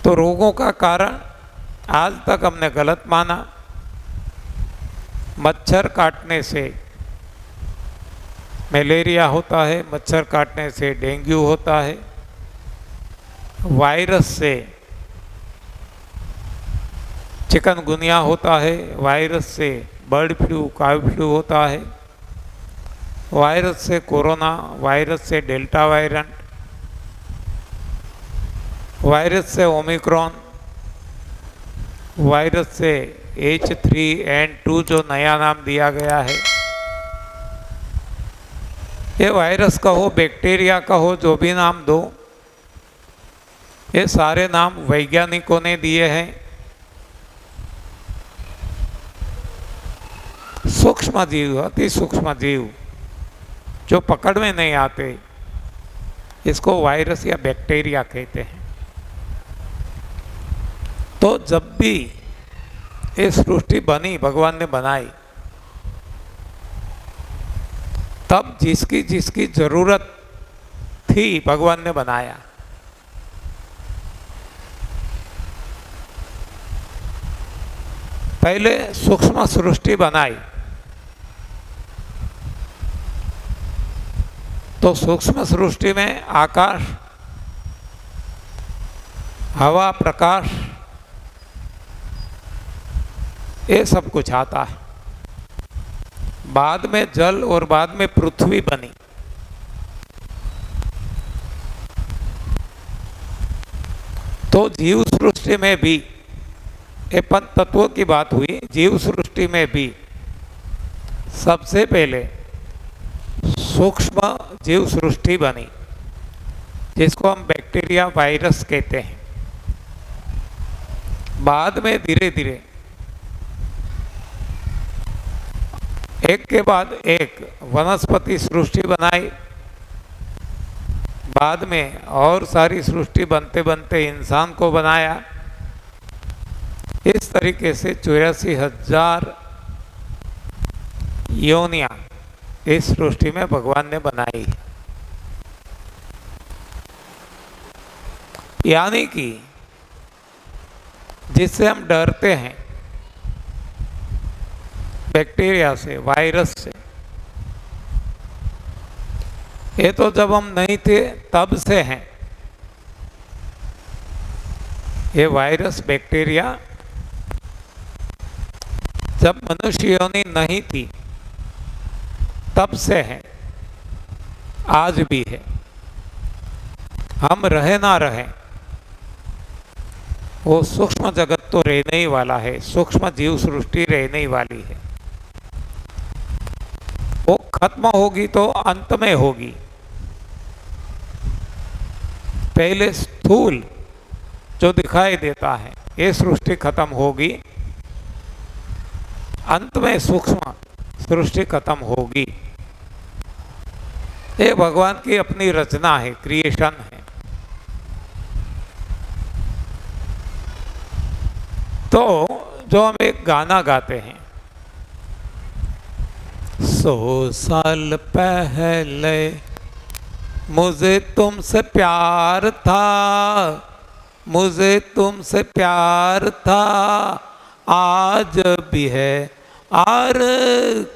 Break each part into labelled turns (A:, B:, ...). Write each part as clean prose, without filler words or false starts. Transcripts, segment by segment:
A: तो रोगों का कारण आज तक हमने गलत माना। मच्छर काटने से मलेरिया होता है, मच्छर काटने से डेंगू होता है, वायरस से चिकनगुनिया होता है, वायरस से बर्ड फ्लू, काऊ फ्लू होता है, वायरस से कोरोना, वायरस से डेल्टा वेरिएंट, वायरस से ओमिक्रॉन, वायरस से H3N2 जो नया नाम दिया गया है। ये वायरस कहो, बैक्टीरिया कहो, जो भी नाम दो, ये सारे नाम वैज्ञानिकों ने दिए हैं। सूक्ष्म जीव, अति सूक्ष्म जीव जो पकड़ में नहीं आते, इसको वायरस या बैक्टीरिया कहते हैं। तो जब भी ये सृष्टि बनी, भगवान ने बनाई, तब जिसकी जिसकी जरूरत थी भगवान ने बनाया। पहले सूक्ष्म सृष्टि बनाई, तो सूक्ष्म सृष्टि में आकाश, हवा, प्रकाश, ये सब कुछ आता है। बाद में जल और बाद में पृथ्वी बनी। तो जीव सृष्टि में भी ये पंच तत्वों की बात हुई। जीव सृष्टि में भी सबसे पहले सूक्ष्म जीव सृष्टि बनी, जिसको हम बैक्टीरिया, वायरस कहते हैं। बाद में धीरे धीरे एक के बाद एक वनस्पति सृष्टि बनाई। बाद में और सारी सृष्टि बनते बनते इंसान को बनाया। इस तरीके से 84,000 योनियां इस सृष्टि में भगवान ने बनाई। यानी कि जिससे हम डरते हैं, बैक्टीरिया से, वायरस से, ये तो जब हम नहीं थे तब से हैं। ये वायरस, बैक्टीरिया जब मनुष्य योनि नहीं थी तब से है, आज भी है। हम रहे ना रहे, वो सूक्ष्म जगत तो रहने ही वाला है, सूक्ष्म जीव सृष्टि रहने ही वाली है। वो खत्म होगी तो अंत में होगी। पहले स्थूल जो दिखाई देता है, ये सृष्टि खत्म होगी, अंत में सूक्ष्म सृष्टि खत्म होगी। ये भगवान की अपनी रचना है, क्रिएशन है। तो जो हम एक गाना गाते हैं, 100 साल पहले मुझे तुमसे प्यार था, मुझे तुमसे प्यार था, आज भी है और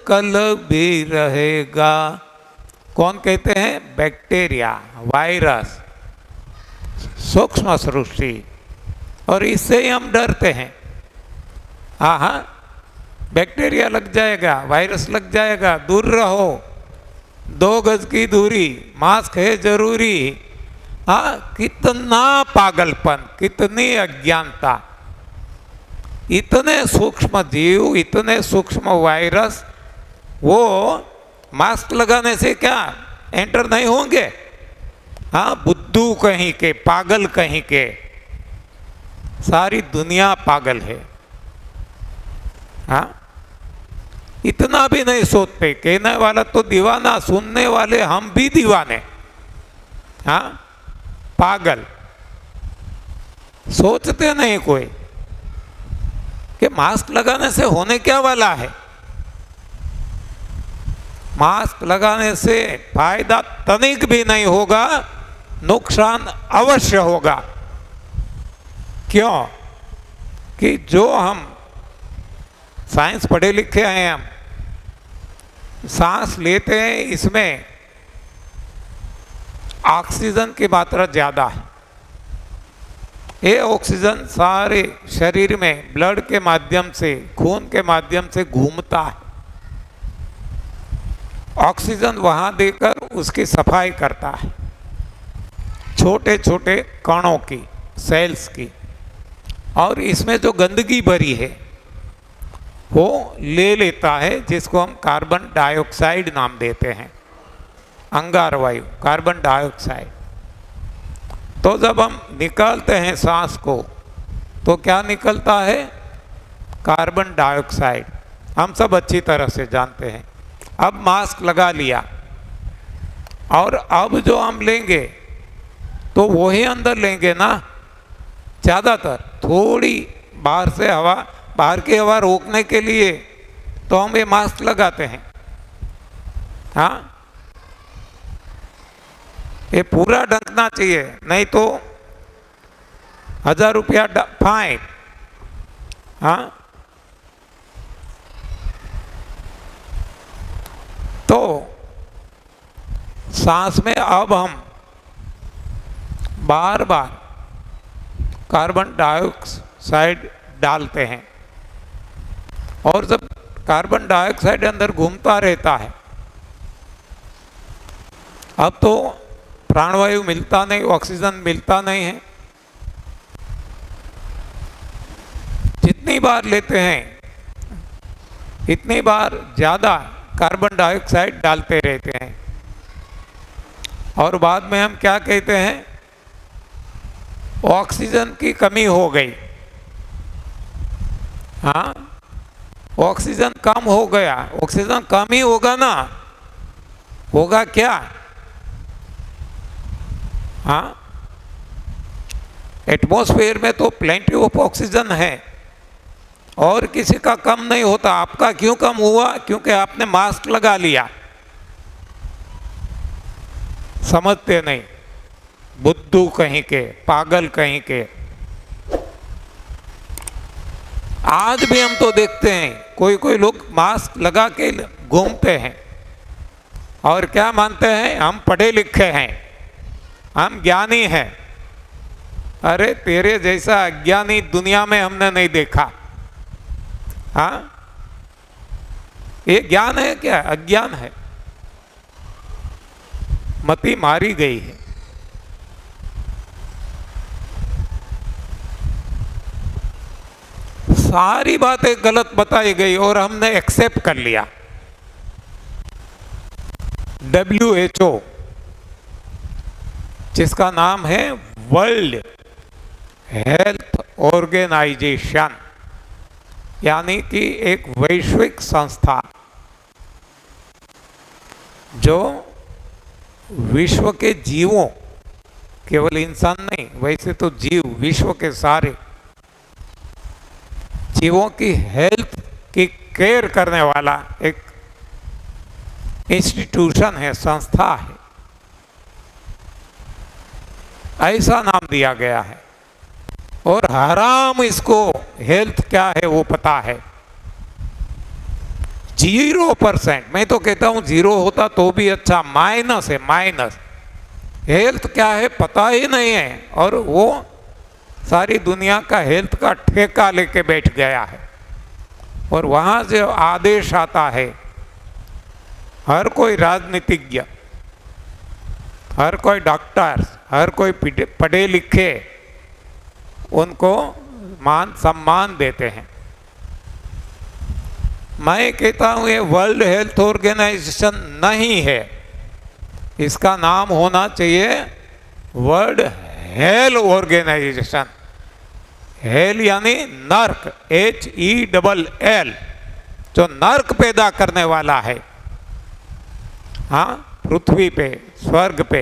A: कल भी रहेगा। कौन कहते हैं? बैक्टीरिया, वायरस, सूक्ष्म सृष्टि। और इससे ही हम डरते हैं। हाँ हाँ, बैक्टीरिया लग जाएगा, वायरस लग जाएगा, दूर रहो, 2 गज की दूरी, मास्क है जरूरी। हाँ, कितना पागलपन, कितनी अज्ञानता। इतने सूक्ष्म जीव, इतने सूक्ष्म वायरस, वो मास्क लगाने से क्या एंटर नहीं होंगे? हाँ, बुद्धू कहीं के, पागल कहीं के, सारी दुनिया पागल है। हाँ, इतना भी नहीं सोचते। कहने वाला तो दीवाना, सुनने वाले हम भी दीवाने। हाँ, पागल। सोचते नहीं कोई कि मास्क लगाने से होने क्या वाला है। मास्क लगाने से फायदा तनिक भी नहीं होगा, नुकसान अवश्य होगा। क्यों कि जो हम साइंस पढ़े लिखे हैं, हम सांस लेते हैं, इसमें ऑक्सीजन की मात्रा ज़्यादा है। ये ऑक्सीजन सारे शरीर में ब्लड के माध्यम से, खून के माध्यम से घूमता है। ऑक्सीजन वहाँ देकर उसकी सफाई करता है, छोटे छोटे कणों की, सेल्स की। और इसमें जो गंदगी भरी है वो ले लेता है, जिसको हम कार्बन डाइऑक्साइड नाम देते हैं, अंगार वायु, कार्बन डाइऑक्साइड। तो जब हम निकालते हैं सांस को तो क्या निकलता है? Carbon dioxide. हम सब अच्छी तरह से जानते हैं। अब मास्क लगा लिया और अब जो हम लेंगे तो वही अंदर लेंगे ना, ज़्यादातर। थोड़ी बाहर से हवा, बाहर की हवा रोकने के लिए तो हम ये मास्क लगाते हैं। हाँ, ये पूरा ढकना चाहिए, नहीं तो 1000 रुपया फाइन। हाँ, तो सांस में अब हम बार बार कार्बन डाइऑक्साइड डालते हैं और जब कार्बन डाइऑक्साइड अंदर घूमता रहता है, अब तो प्राणवायु मिलता नहीं, ऑक्सीजन मिलता नहीं है। जितनी बार लेते हैं इतनी बार ज़्यादा कार्बन डाइऑक्साइड डालते रहते हैं और बाद में हम क्या कहते हैं? ऑक्सीजन की कमी हो गई। हाँ, ऑक्सीजन कम हो गया। ऑक्सीजन कम ही होगा ना, होगा क्या? हाँ, एटमॉस्फेयर में तो प्लेंटी ऑफ ऑक्सीजन है और किसी का कम नहीं होता। आपका क्यों कम हुआ? क्योंकि आपने मास्क लगा लिया। समझते नहीं, बुद्धू कहीं के, पागल कहीं के। आज भी हम तो देखते हैं कोई कोई लोग मास्क लगा के घूमते हैं और क्या मानते हैं? हम पढ़े लिखे हैं, हम ज्ञानी हैं। अरे तेरे जैसा अज्ञानी दुनिया में हमने नहीं देखा। हाँ, ये ज्ञान है क्या? अज्ञान है। मति मारी गई है। सारी बातें गलत बताई गई और हमने एक्सेप्ट कर लिया। WHO, जिसका नाम है वर्ल्ड हेल्थ ऑर्गेनाइजेशन, यानी कि एक वैश्विक संस्था जो विश्व के जीवों, केवल इंसान नहीं, वैसे तो जीव, विश्व के सारे जीवों की हेल्थ की केयर करने वाला एक इंस्टीट्यूशन है, संस्था है। ऐसा नाम दिया गया है और हराम इसको हेल्थ क्या है वो पता है। 0%। मैं तो कहता हूं 0 होता तो भी अच्छा, माइनस है, माइनस। हेल्थ क्या है पता ही नहीं है और वो सारी दुनिया का हेल्थ का ठेका लेके बैठ गया है। और वहां से आदेश आता है, हर कोई राजनीतिज्ञ, हर कोई डॉक्टर, हर कोई पढ़े लिखे उनको मान सम्मान देते हैं। मैं कहता हूं ये वर्ल्ड हेल्थ ऑर्गेनाइजेशन नहीं है, इसका नाम होना चाहिए वर्ल्ड हेल ऑर्गेनाइजेशन। हेल यानी नर्क, HELL, जो नर्क पैदा करने वाला है। हाँ, पृथ्वी पे, स्वर्ग पे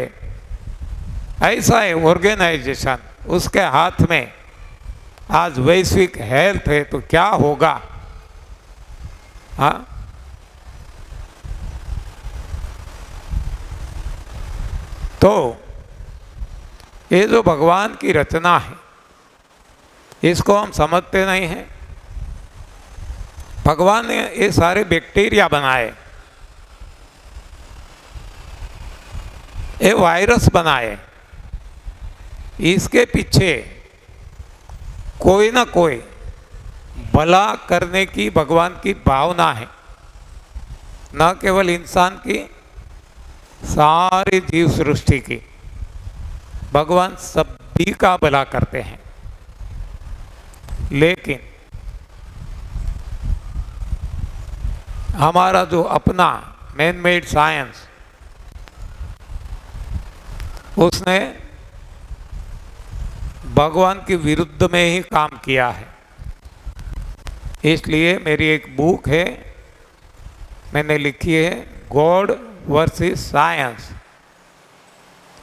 A: ऐसा है ऑर्गेनाइजेशन। उसके हाथ में आज वैश्विक हेल्थ है तो क्या होगा? हाँ, तो ये जो भगवान की रचना है, इसको हम समझते नहीं हैं। भगवान ने ये सारे बैक्टीरिया बनाए, ये वायरस बनाए, इसके पीछे कोई ना कोई भला करने की भगवान की भावना है। न केवल इंसान की, सारी जीव सृष्टि की। भगवान सभी का भला करते हैं। लेकिन हमारा जो अपना मैन मेड साइंस, उसने भगवान के विरुद्ध में ही काम किया है। इसलिए मेरी एक बुक है, मैंने लिखी है God versus science,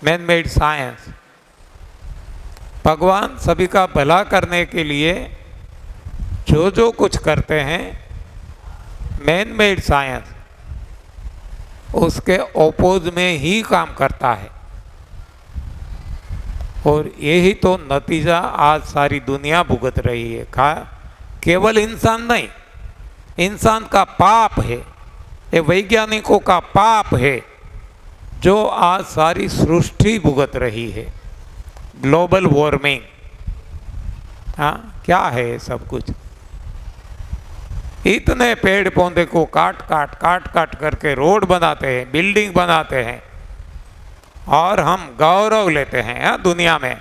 A: man made science. भगवान सभी का भला करने के लिए जो जो कुछ करते हैं, मैन मेड साइंस उसके ओपोज में ही काम करता है। और यही तो नतीजा आज सारी दुनिया भुगत रही है। केवल इंसान नहीं, इंसान का पाप है, ये वैज्ञानिकों का पाप है जो आज सारी सृष्टि भुगत रही है। ग्लोबल वार्मिंग, हाँ क्या है ये सब कुछ? इतने पेड़ पौधे को काट काट करके रोड बनाते हैं, बिल्डिंग बनाते हैं, और हम गौरव लेते हैं हाँ दुनिया में,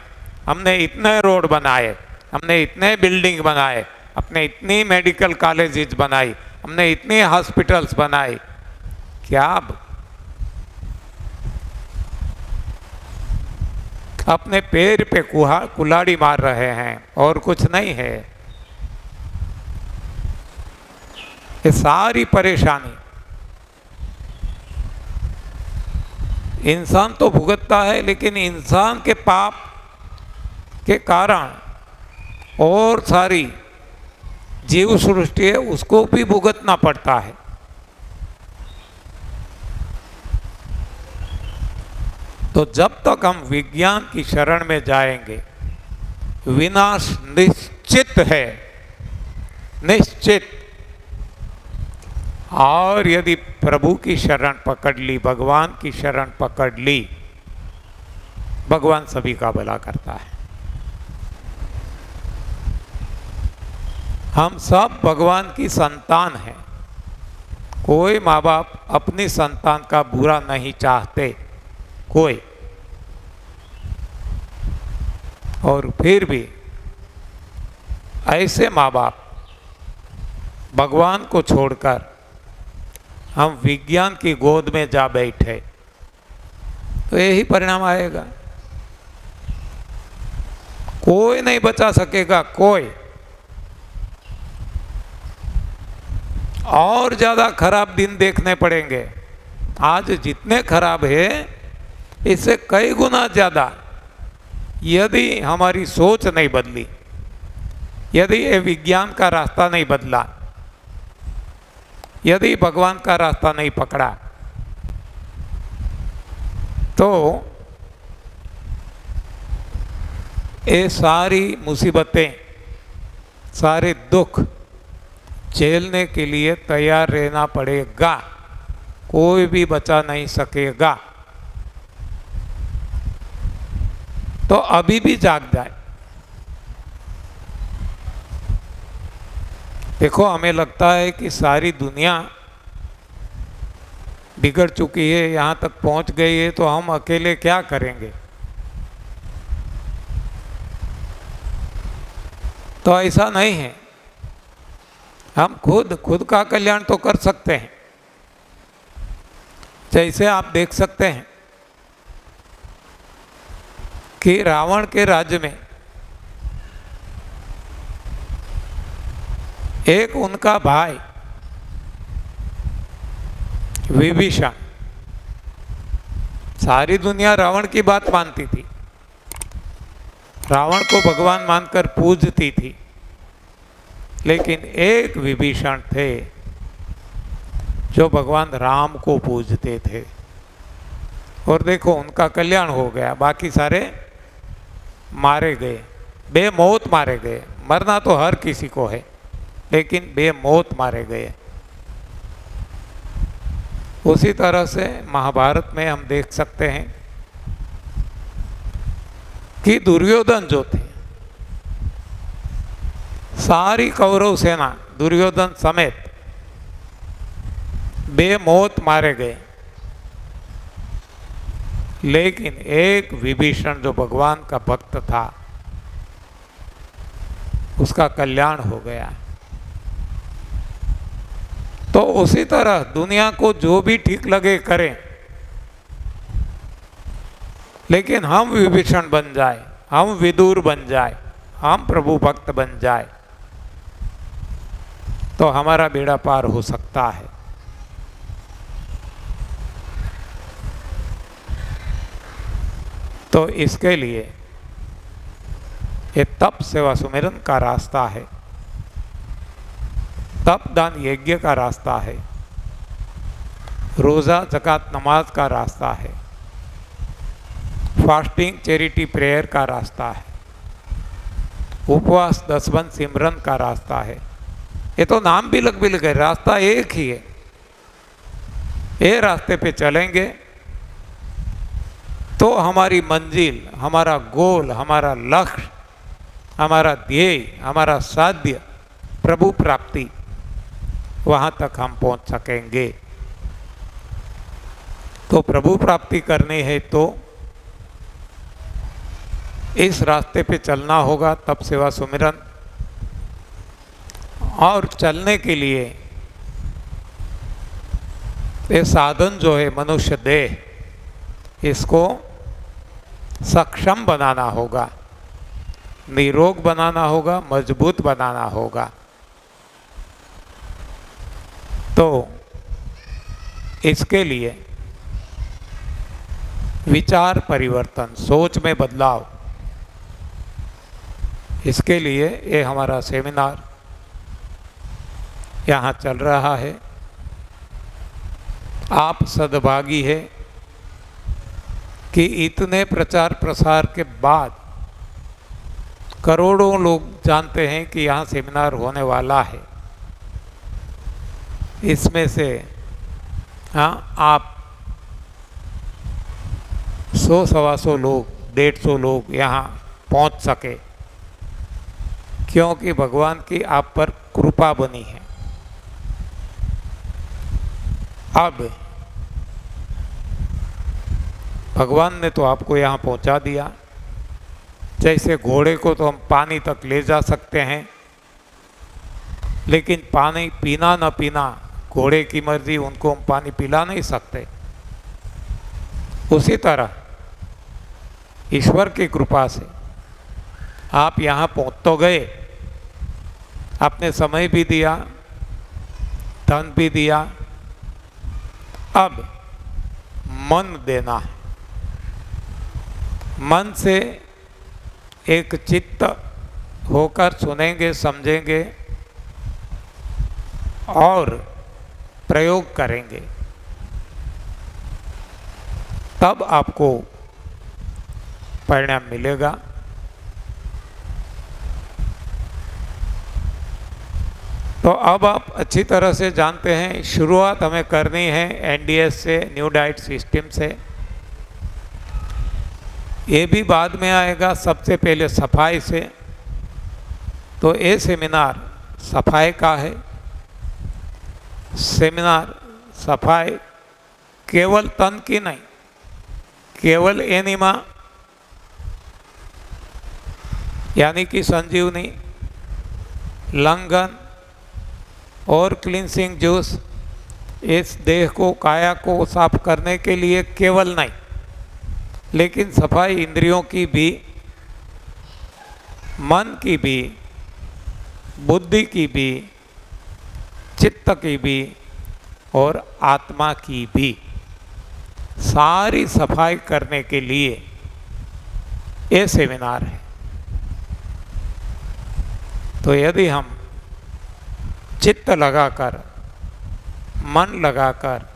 A: हमने इतने रोड बनाए, हमने इतने बिल्डिंग बनाए, अपने इतनी मेडिकल कॉलेजेस बनाई, हमने इतनी हॉस्पिटल्स बनाई। क्या अपने पैर पे कुल्हाड़ी मार रहे हैं और कुछ नहीं है। ये सारी परेशानी इंसान तो भुगतता है, लेकिन इंसान के पाप के कारण और सारी जीव सृष्टि है उसको भी भुगतना पड़ता है। तो जब तक हम विज्ञान की शरण में जाएंगे, विनाश निश्चित है, निश्चित। और यदि प्रभु की शरण पकड़ ली, भगवान की शरण पकड़ ली, भगवान सभी का भला करता है। हम सब भगवान की संतान हैं। कोई माँ बाप अपनी संतान का बुरा नहीं चाहते, कोई। और फिर भी ऐसे माँ बाप भगवान को छोड़कर हम विज्ञान की गोद में जा बैठे, तो यही परिणाम आएगा। कोई नहीं बचा सकेगा, कोई। और ज़्यादा खराब दिन देखने पड़ेंगे। आज जितने खराब है, इससे कई गुना ज़्यादा यदि हमारी सोच नहीं बदली, यदि ये विज्ञान का रास्ता नहीं बदला, यदि भगवान का रास्ता नहीं पकड़ा, तो ये सारी मुसीबतें, सारे दुख झेलने के लिए तैयार रहना पड़ेगा। कोई भी बचा नहीं सकेगा। तो अभी भी जाग जाए। देखो, हमें लगता है कि सारी दुनिया बिगड़ चुकी है, यहाँ तक पहुँच गई है, तो हम अकेले क्या करेंगे। तो ऐसा नहीं है। हम खुद का कल्याण तो कर सकते हैं। जैसे आप देख सकते हैं कि रावण के राज्य में एक उनका भाई विभीषण, सारी दुनिया रावण की बात मानती थी, रावण को भगवान मानकर पूजती थी, लेकिन एक विभीषण थे जो भगवान राम को पूजते थे। और देखो, उनका कल्याण हो गया, बाकी सारे मारे गए, बेमौत मारे गए, मरना तो हर किसी को है, लेकिन बेमौत मारे गए। उसी तरह से महाभारत में हम देख सकते हैं कि दुर्योधन जो थे, सारी कौरव सेना दुर्योधन समेत बेमौत मारे गए, लेकिन एक विभीषण जो भगवान का भक्त था, उसका कल्याण हो गया। तो उसी तरह दुनिया को जो भी ठीक लगे करें, लेकिन हम विभीषण बन जाए, हम विदुर बन जाए, हम प्रभु भक्त बन जाए, तो हमारा बेड़ा पार हो सकता है। तो इसके लिए ये तप सेवा सुमिरन का रास्ता है, तप दान यज्ञ का रास्ता है, रोज़ा ज़कात नमाज का रास्ता है, फास्टिंग चैरिटी प्रेयर का रास्ता है, उपवास दसबंध सिमरन का रास्ता है। ये तो नाम भी लग गए, रास्ता एक ही है। ये रास्ते पे चलेंगे तो हमारी मंजिल, हमारा गोल, हमारा लक्ष्य, हमारा ध्येय, हमारा साध्य प्रभु प्राप्ति, वहाँ तक हम पहुँच सकेंगे। तो प्रभु प्राप्ति करनी है तो इस रास्ते पे चलना होगा, तप सेवा सुमिरन। और चलने के लिए ये साधन जो है मनुष्य देह, इसको सक्षम बनाना होगा, निरोग बनाना होगा, मजबूत बनाना होगा। तो इसके लिए विचार परिवर्तन, सोच में बदलाव, इसके लिए ये हमारा सेमिनार यहाँ चल रहा है। आप सद्भागी है कि इतने प्रचार प्रसार के बाद करोड़ों लोग जानते हैं कि यहाँ सेमिनार होने वाला है। इसमें से आप 100-125 लोग, 150 लोग यहाँ पहुँच सके, क्योंकि भगवान की आप पर कृपा बनी है। अब भगवान ने तो आपको यहाँ पहुँचा दिया। जैसे घोड़े को तो हम पानी तक ले जा सकते हैं, लेकिन पानी पीना न पीना घोड़े की मर्जी, उनको हम पानी पिला नहीं सकते। उसी तरह ईश्वर की कृपा से आप यहाँ पहुँच तो गए, आपने समय भी दिया, धन भी दिया, अब मन देना है। मन से एक चित्त होकर सुनेंगे, समझेंगे और प्रयोग करेंगे, तब आपको परिणाम मिलेगा। तो अब आप अच्छी तरह से जानते हैं, शुरुआत हमें करनी है एनडीएस से, न्यू डाइट सिस्टम से। ये भी बाद में आएगा, सबसे पहले सफाई से। तो ये सेमिनार सफाई का है। सेमिनार सफाई केवल तन की नहीं, केवल एनिमा यानी कि संजीवनी, लंघन और क्लींसिंग जूस, इस देह को, काया को साफ करने के लिए केवल नहीं, लेकिन सफाई इंद्रियों की भी, मन की भी, बुद्धि की भी, चित्त की भी और आत्मा की भी, सारी सफाई करने के लिए ये सेमिनार है। तो यदि हम चित्त लगाकर, मन लगाकर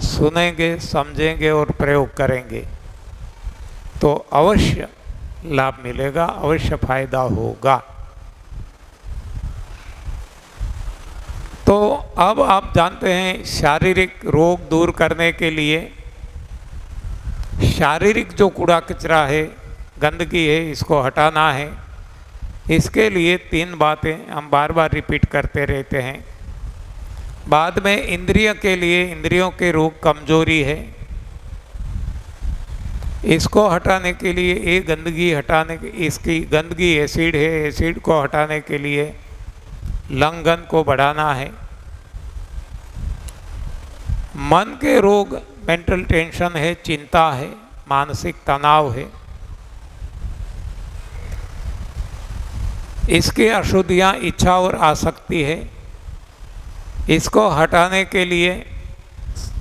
A: सुनेंगे, समझेंगे और प्रयोग करेंगे, तो अवश्य लाभ मिलेगा, अवश्य फायदा होगा। तो अब आप जानते हैं शारीरिक रोग दूर करने के लिए शारीरिक जो कूड़ा कचरा है, गंदगी है, इसको हटाना है। इसके लिए 3 बातें हम बार बार रिपीट करते रहते हैं। बाद में इंद्रिय के लिए, इंद्रियों के रोग कमजोरी है, इसको हटाने के लिए, ये गंदगी हटाने के, इसकी गंदगी एसिड है, एसिड को हटाने के लिए लंघन को बढ़ाना है। मन के रोग, मेंटल टेंशन है, चिंता है, मानसिक तनाव है, इसकी अशुद्धियाँ इच्छा और आसक्ति है, इसको हटाने के लिए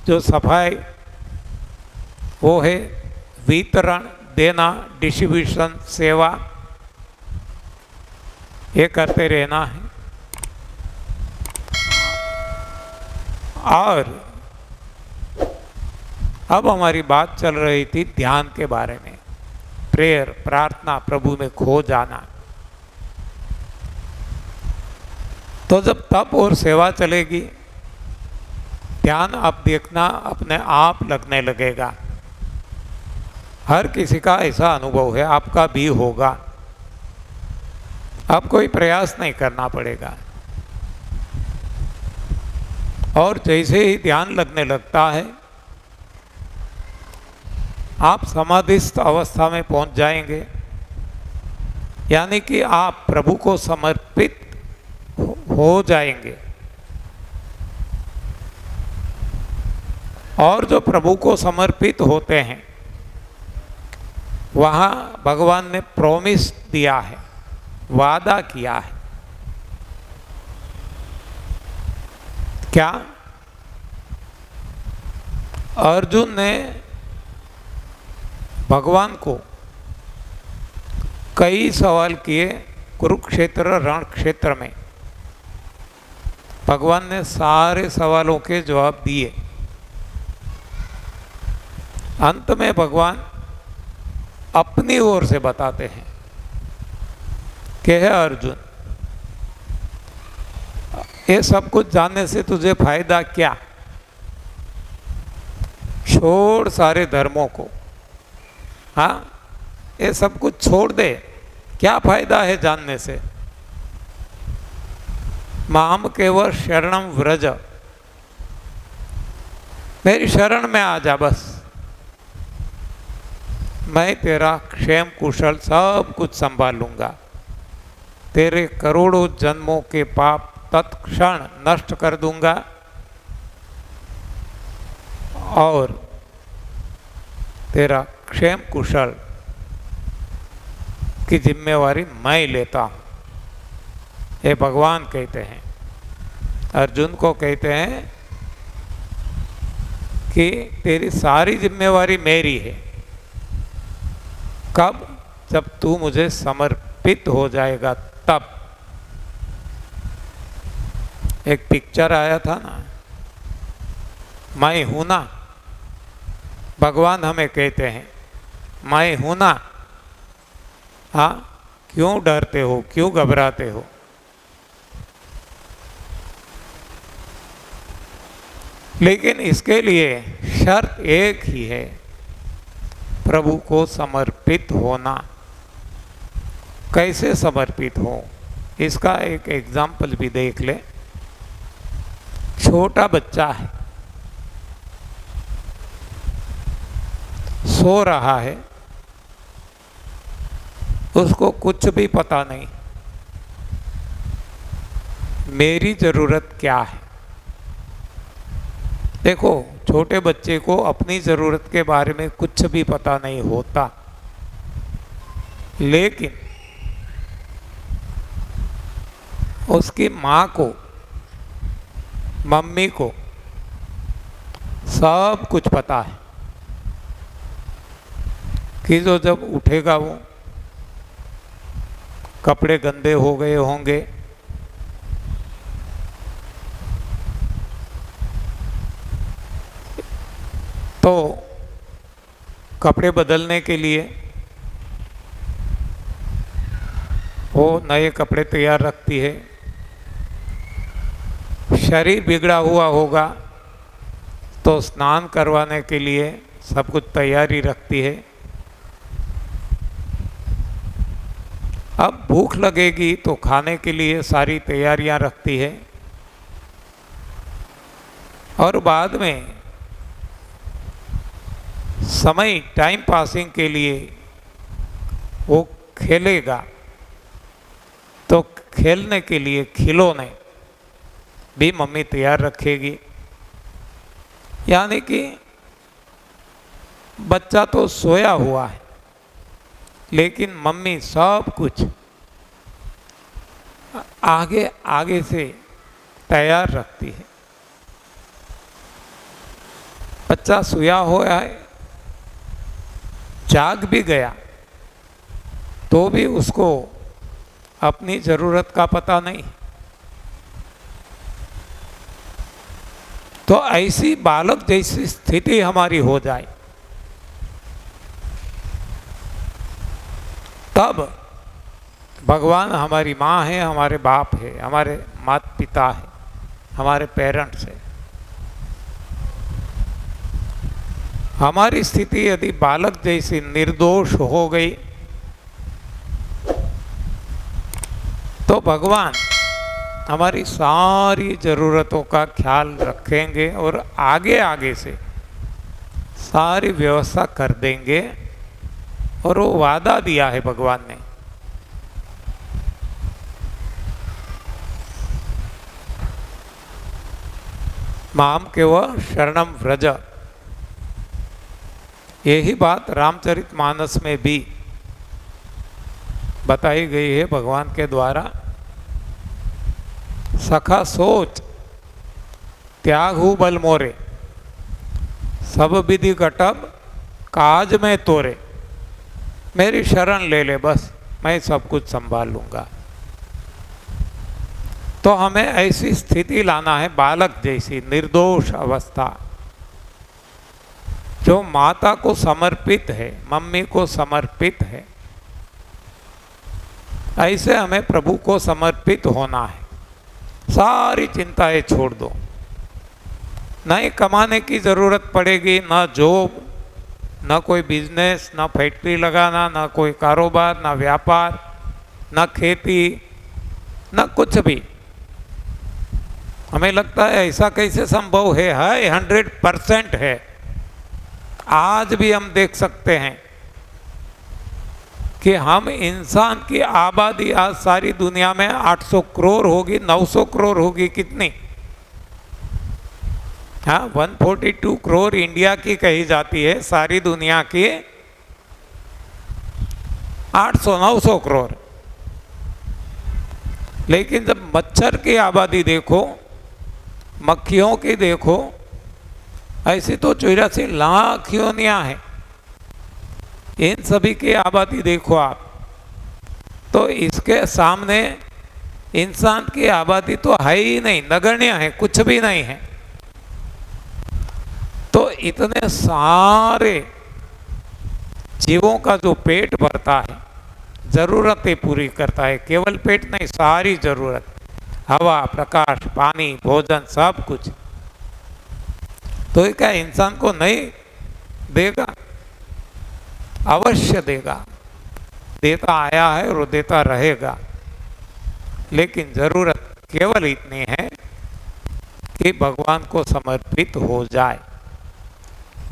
A: जो सफाई वो है वितरण, देना, डिस्ट्रीब्यूशन, सेवा, ये करते रहना है। और अब हमारी बात चल रही थी ध्यान के बारे में, प्रेयर, प्रार्थना, प्रभु में खो जाना। तो जब तप और सेवा चलेगी, ध्यान आप देखना अपने आप लगने लगेगा। हर किसी का ऐसा अनुभव है, आपका भी होगा। अब कोई प्रयास नहीं करना पड़ेगा। और जैसे ही ध्यान लगने लगता है, आप समाधिस्थ अवस्था में पहुंच जाएंगे, यानी कि आप प्रभु को समर्पित हो जाएंगे। और जो प्रभु को समर्पित होते हैं, वहाँ भगवान ने प्रॉमिस दिया है, वादा किया है। क्या? अर्जुन ने भगवान को कई सवाल किए कुरुक्षेत्र रण क्षेत्र में। भगवान ने सारे सवालों के जवाब दिए। अंत में भगवान अपनी ओर से बताते हैं कि हे अर्जुन, ये सब कुछ जानने से तुझे फायदा क्या? छोड़ सारे धर्मों को, हाँ, ये सब कुछ छोड़ दे। क्या फायदा है जानने से? माम केवल शरणम व्रज, मेरी शरण में आ जा बस। मैं तेरा क्षेम कुशल सब कुछ संभाल लूँगा। तेरे करोड़ों जन्मों के पाप तत्क्षण नष्ट कर दूंगा और तेरा क्षेम कुशल की जिम्मेवारी मैं लेता हूँ। ये भगवान कहते हैं, अर्जुन को कहते हैं कि तेरी सारी जिम्मेवारी मेरी है। कब? जब तू मुझे समर्पित हो जाएगा तब। एक पिक्चर आया था ना, मैं हूं ना। भगवान हमें कहते हैं मैं हूं ना। हाँ, क्यों डरते हो, क्यों घबराते हो? लेकिन इसके लिए शर्त एक ही है, प्रभु को समर्पित होना। कैसे समर्पित हो, इसका एक एग्जाम्पल भी देख ले। छोटा बच्चा है, सो रहा है, उसको कुछ भी पता नहीं मेरी ज़रूरत क्या है। देखो, छोटे बच्चे को अपनी ज़रूरत के बारे में कुछ भी पता नहीं होता, लेकिन उसकी माँ को, मम्मी को सब कुछ पता है कि जो जब उठेगा वो कपड़े गंदे हो गए होंगे, तो कपड़े बदलने के लिए वो नए कपड़े तैयार रखती है। शरीर बिगड़ा हुआ होगा तो स्नान करवाने के लिए सब कुछ तैयारी रखती है। अब भूख लगेगी तो खाने के लिए सारी तैयारियां रखती है। और बाद में समय टाइम पासिंग के लिए वो खेलेगा तो खेलने के लिए खिलौने भी मम्मी तैयार रखेगी। यानी कि बच्चा तो सोया हुआ है लेकिन मम्मी सब कुछ आगे आगे से तैयार रखती है। बच्चा सोया हुआ है, जाग भी गया तो भी उसको अपनी ज़रूरत का पता नहीं। तो ऐसी बालक जैसी स्थिति हमारी हो जाए तब भगवान हमारी माँ है, हमारे बाप है, हमारे माता पिता है, हमारे पेरेंट्स है। हमारी स्थिति यदि बालक जैसी निर्दोष हो गई तो भगवान हमारी सारी ज़रूरतों का ख्याल रखेंगे और आगे आगे से सारी व्यवस्था कर देंगे। और वो वादा दिया है भगवान ने। माम के वह शरणम व्रज, यही बात रामचरितमानस में भी बताई गई है भगवान के द्वारा। सखा सोच त्याग हु बल मोरे, सब विधि घटब काज में तोरे। मेरी शरण ले ले, बस मैं सब कुछ संभाल लूँगा। तो हमें ऐसी स्थिति लाना है बालक जैसी निर्दोष अवस्था, जो माता को समर्पित है, मम्मी को समर्पित है। ऐसे हमें प्रभु को समर्पित होना है। सारी चिंताएं छोड़ दो, नहीं कमाने की ज़रूरत पड़ेगी, ना जॉब, ना कोई बिजनेस, ना फैक्ट्री लगाना, ना कोई कारोबार, ना व्यापार, ना खेती, ना कुछ भी। हमें लगता है ऐसा कैसे संभव है? 100% है। आज भी हम देख सकते हैं कि हम इंसान की आबादी आज सारी दुनिया में 800 करोड़ होगी, 900 करोड़ होगी, कितनी? हाँ, 142 करोड़ इंडिया की कही जाती है, सारी दुनिया की 800-900 करोड़। लेकिन जब मच्छर की आबादी देखो, मक्खियों की देखो, ऐसी तो 84 लाख योनियां हैं। इन सभी की आबादी देखो आप, तो इसके सामने इंसान की आबादी तो है ही नहीं, नगण्य है, कुछ भी नहीं है। तो इतने सारे जीवों का जो पेट भरता है, ज़रूरतें पूरी करता है, केवल पेट नहीं, सारी ज़रूरत, हवा, प्रकाश, पानी, भोजन, सब कुछ, तो ये क्या इंसान को नहीं देगा? अवश्य देगा। देता आया है और देता रहेगा। लेकिन ज़रूरत केवल इतनी है कि भगवान को समर्पित हो जाए।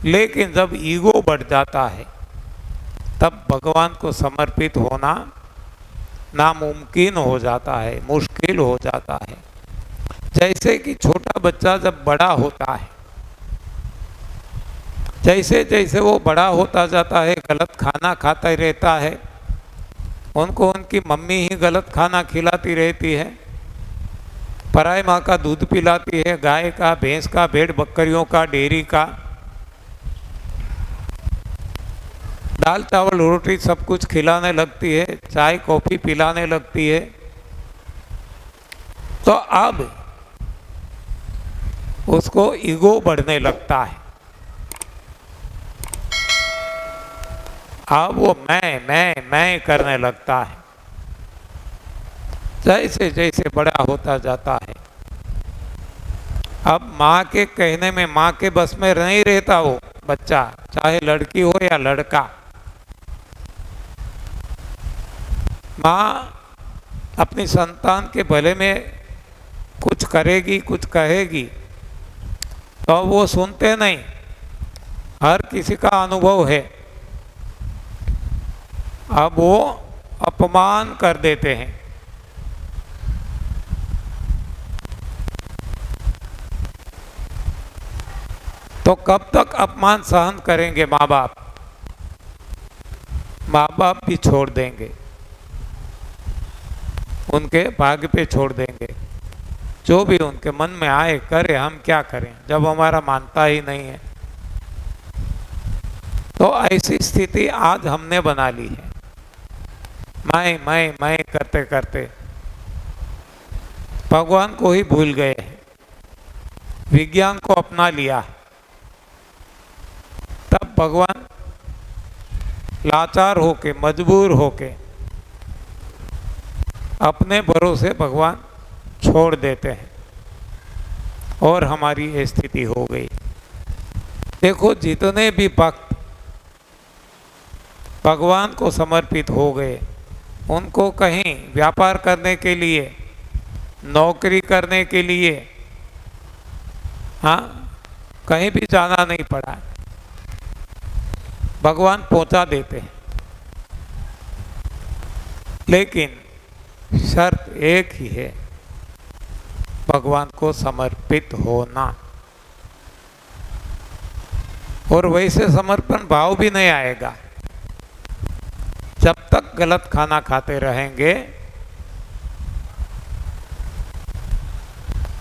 A: लेकिन जब ईगो बढ़ जाता है तब भगवान को समर्पित होना नामुमकिन हो जाता है, मुश्किल हो जाता है। जैसे कि छोटा बच्चा जब बड़ा होता है, जैसे जैसे वो बड़ा होता जाता है, गलत खाना खाता ही रहता है, उनको उनकी मम्मी ही गलत खाना खिलाती रहती है, पराई माँ का दूध पिलाती है, गाय का, भैंस का, भेड़ बकरियों का, डेयरी का, दाल चावल रोटी सब कुछ खिलाने लगती है, चाय कॉफ़ी पिलाने लगती है। तो अब उसको ईगो बढ़ने लगता है। अब वो मैं करने लगता है। जैसे जैसे बड़ा होता जाता है, अब माँ के कहने में, माँ के बस में नहीं रहता वो बच्चा, चाहे लड़की हो या लड़का। माँ अपनी संतान के भले में कुछ करेगी, कुछ कहेगी, तो वो सुनते नहीं। हर किसी का अनुभव है। अब वो अपमान कर देते हैं। तो कब तक अपमान सहन करेंगे माँ बाप? माँ बाप भी छोड़ देंगे, उनके भाग्य पे छोड़ देंगे। जो भी उनके मन में आए करे, हम क्या करें जब हमारा मानता ही नहीं है। तो ऐसी स्थिति आज हमने बना ली है। मैं करते करते भगवान को ही भूल गए हैं, विज्ञान को अपना लिया। तब भगवान लाचार होके, मजबूर होके अपने भरोसे भगवान छोड़ देते हैं और हमारी ये स्थिति हो गई। देखो, जितने भी भक्त भगवान को समर्पित हो गए, उनको कहीं व्यापार करने के लिए, नौकरी करने के लिए, हाँ, कहीं भी जाना नहीं पड़ा। भगवान पहुंचा देते हैं। लेकिन शर्त एक ही है, भगवान को समर्पित होना। और वैसे समर्पण भाव भी नहीं आएगा जब तक गलत खाना खाते रहेंगे।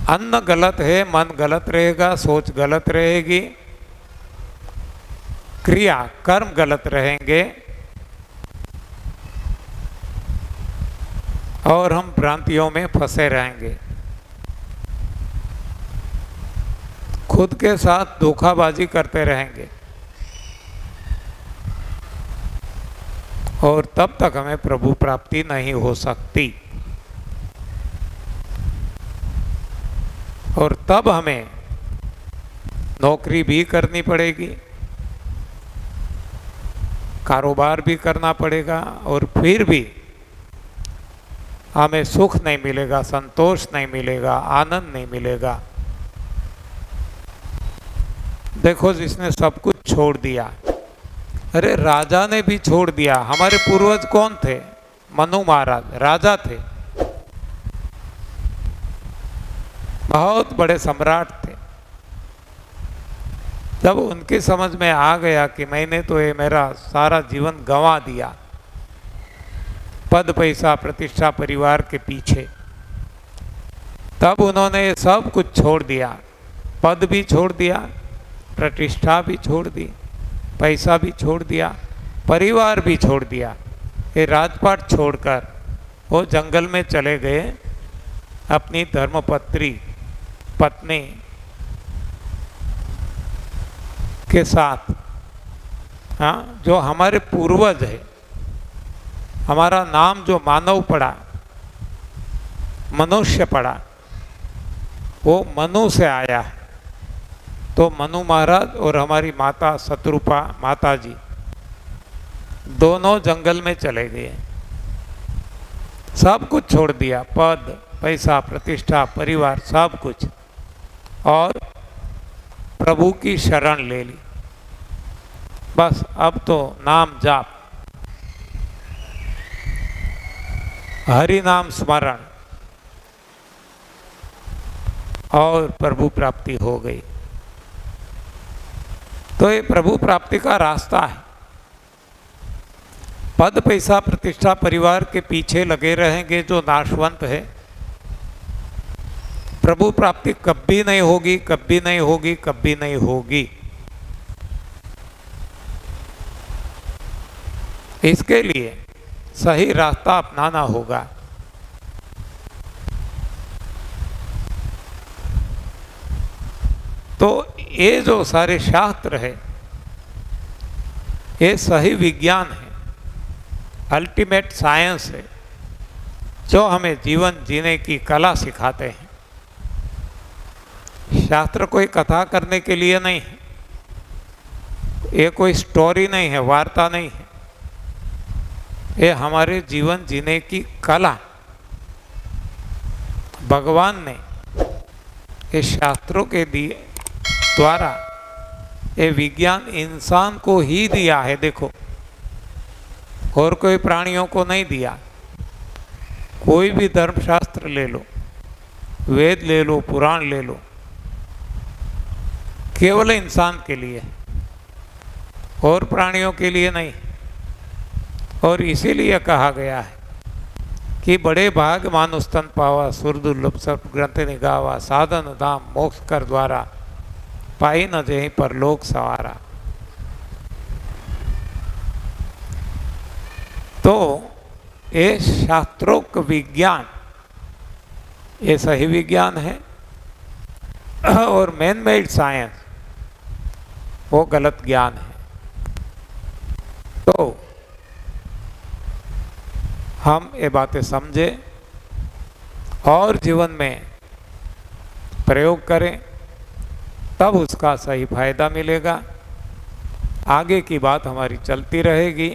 A: अन्न गलत है, मन गलत रहेगा, सोच गलत रहेगी, क्रिया कर्म गलत रहेंगे और हम भ्रांतियों में फंसे रहेंगे। खुद के साथ धोखाबाजी करते रहेंगे और तब तक हमें प्रभु प्राप्ति नहीं हो सकती। और तब हमें नौकरी भी करनी पड़ेगी, कारोबार भी करना पड़ेगा, और फिर भी हमें सुख नहीं मिलेगा, संतोष नहीं मिलेगा, आनंद नहीं मिलेगा। देखो, जिसने सब कुछ छोड़ दिया, अरे राजा ने भी छोड़ दिया। हमारे पूर्वज कौन थे? मनु महाराज राजा थे, बहुत बड़े सम्राट थे। जब उनकी समझ में आ गया कि मैंने तो ये मेरा सारा जीवन गंवा दिया पद, पैसा, प्रतिष्ठा, परिवार के पीछे, तब उन्होंने ये सब कुछ छोड़ दिया। पद भी छोड़ दिया, प्रतिष्ठा भी छोड़ दी, पैसा भी छोड़ दिया, परिवार भी छोड़ दिया। ये राजपाट छोड़कर वो जंगल में चले गए अपनी धर्मपत्री पत्नी के साथ। हाँ, जो हमारे पूर्वज है, हमारा नाम जो मानव पड़ा, मनुष्य पड़ा, वो मनु से आया है। तो मनु महाराज और हमारी माता शत्रुपा माता जी दोनों जंगल में चले गए, सब कुछ छोड़ दिया, पद, पैसा, प्रतिष्ठा, परिवार, सब कुछ, और प्रभु की शरण ले ली। बस अब तो नाम जाप, हरि नाम स्मरण, और प्रभु प्राप्ति हो गई। तो ये प्रभु प्राप्ति का रास्ता है। पद, पैसा, प्रतिष्ठा, परिवार के पीछे लगे रहेंगे जो नाशवंत है, प्रभु प्राप्ति कभी नहीं होगी, कभी नहीं होगी, कभी नहीं होगी। इसके लिए सही रास्ता अपनाना होगा। तो ये जो सारे शास्त्र है, ये सही विज्ञान है, अल्टीमेट साइंस है। जो हमें जीवन जीने की कला सिखाते हैं। शास्त्र कोई कथा करने के लिए नहीं है, ये कोई स्टोरी नहीं है, वार्ता नहीं है, ये हमारे जीवन जीने की कला। भगवान ने ये शास्त्रों के दिए द्वारा ये विज्ञान इंसान को ही दिया है। देखो, और कोई प्राणियों को नहीं दिया। कोई भी धर्मशास्त्र ले लो, वेद ले लो, पुराण ले लो, केवल इंसान के लिए, और प्राणियों के लिए नहीं। और इसीलिए कहा गया है कि बड़े भाग मानुष तन पावा, सुर दुर्लभ सर्प ग्रंथ निगावा, साधन धाम मोक्ष कर द्वारा, पाई न जहीं पर लोक सवारा। तो ये शास्त्रोक्त विज्ञान ये सही विज्ञान है, और मैन मेड साइंस वो गलत ज्ञान है। तो हम ये बातें समझें और जीवन में प्रयोग करें, तब उसका सही फायदा मिलेगा। आगे की बात हमारी चलती रहेगी।